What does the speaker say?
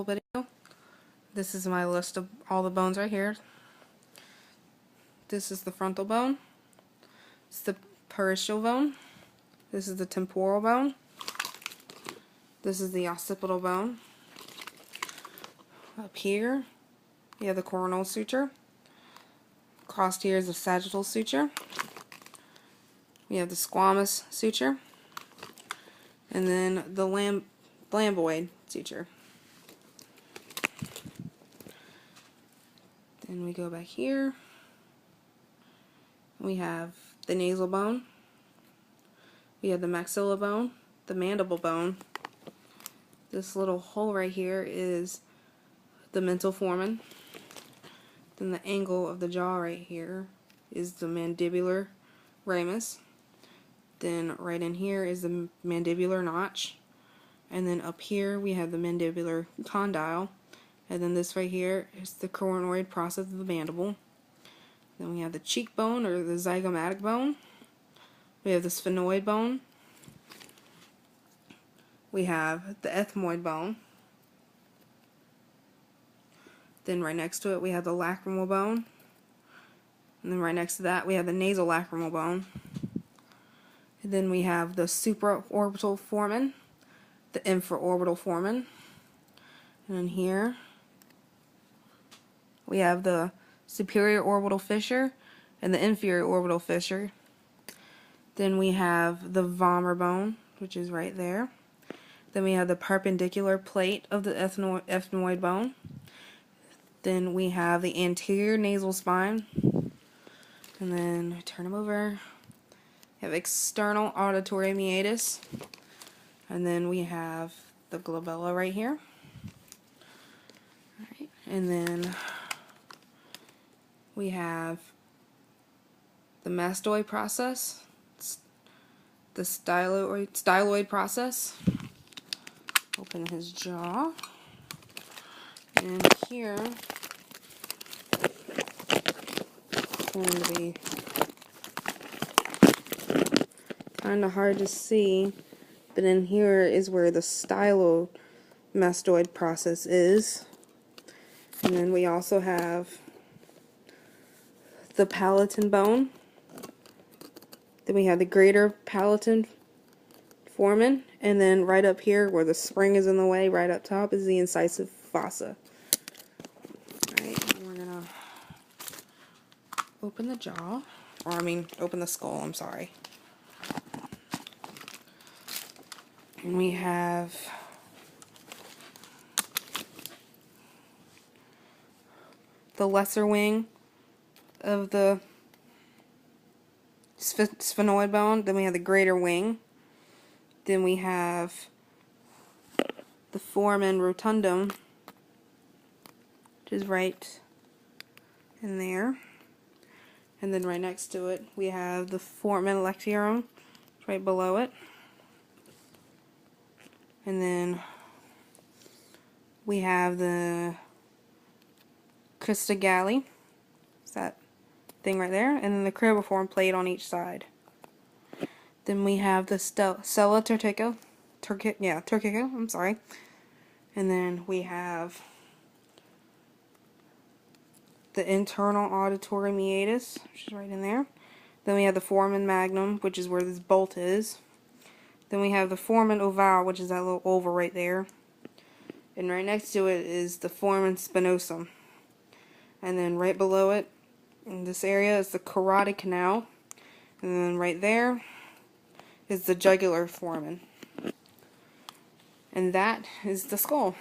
Video. This is my list of all the bones right here. This is the frontal bone. It's the parietal bone. This is the temporal bone. This is the occipital bone. Up here, we have the coronal suture. Crossed here is the sagittal suture. We have the squamous suture. And then the rhomboid suture. Then we go back here. We have the nasal bone. We have the maxilla bone, the mandible bone. This little hole right here is the mental foramen. Then the angle of the jaw right here is the mandibular ramus. Then right in here is the mandibular notch. And then up here we have the mandibular condyle. And then this right here is the coronoid process of the mandible. Then we have the cheekbone, or the zygomatic bone. We have the sphenoid bone. We have the ethmoid bone. Then right next to it we have the lacrimal bone. And then right next to that we have the nasolacrimal bone. And then we have the supraorbital foramen, the infraorbital foramen. And then here we have the superior orbital fissure and the inferior orbital fissure. Then we have the vomer bone, which is right there. Then we have the perpendicular plate of the ethmoid bone. Then we have the anterior nasal spine. And then turn them over. We have external auditory meatus. And then we have the glabella right here. Alright, and then we have the mastoid process, the styloid process. Open his jaw. And here it's going to be kind of hard to see, but in here is where the stylomastoid process is. And then we also have the palatin bone. Then we have the greater palatin foramen, and then right up here where the spring is in the way, right up top, is the incisive fossa. Alright, we're gonna open the jaw, or I mean open the skull, I'm sorry. And we have the lesser wing of the sphenoid bone. Then we have the greater wing. Then we have the foramen rotundum, which is right in there. And then right next to it we have the foramen lectionum, right below it. And then we have the crista galli, is that thing right there, and then the cribriform plate on each side. Then we have the sella turcica, I'm sorry. And then we have the internal auditory meatus, which is right in there. Then we have the foramen magnum, which is where this bolt is. Then we have the foramen ovale, which is that little oval right there. And right next to it is the foramen spinosum. And then right below it, in this area, is the carotid canal. And then right there is the jugular foramen. And that is the skull.